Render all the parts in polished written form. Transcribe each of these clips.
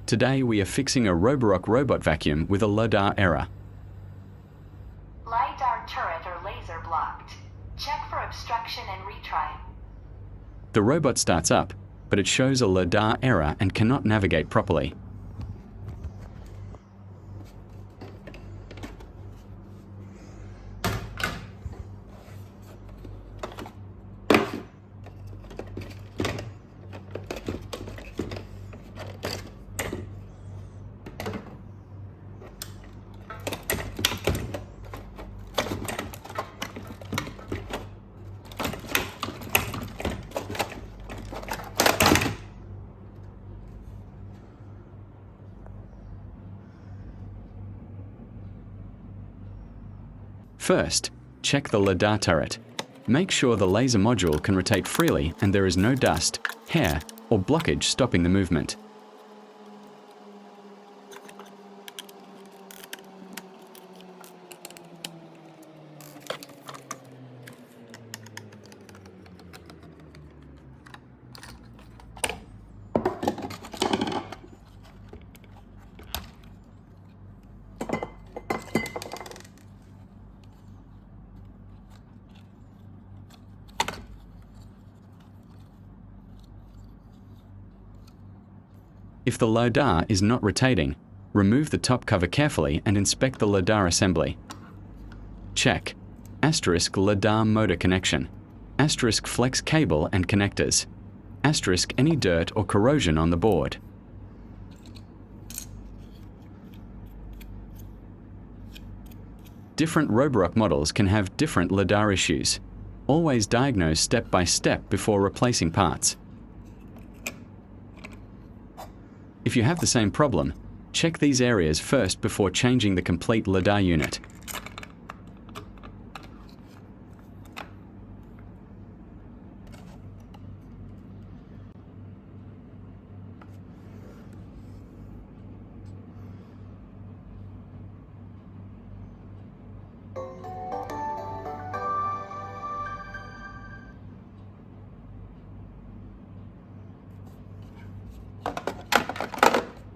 Today we are fixing a Roborock robot vacuum with a LiDAR error. LiDAR turret or laser blocked. Check for obstruction and retry. The robot starts up, but it shows a LiDAR error and cannot navigate properly. First, check the LiDAR turret. Make sure the laser module can rotate freely and there is no dust, hair, or blockage stopping the movement. If the LiDAR is not rotating, remove the top cover carefully and inspect the LiDAR assembly. Check * LiDAR motor connection, * flex cable and connectors, * any dirt or corrosion on the board. Different Roborock models can have different LiDAR issues. Always diagnose step by step before replacing parts. If you have the same problem, check these areas first before changing the complete LiDAR unit.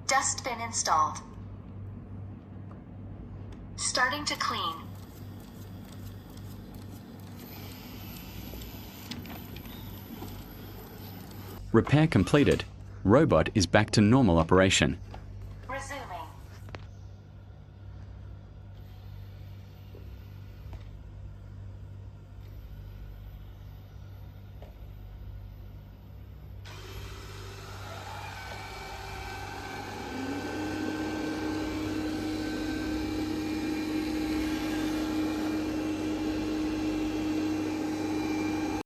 Dust bin installed. Starting to clean. Repair completed. Robot is back to normal operation.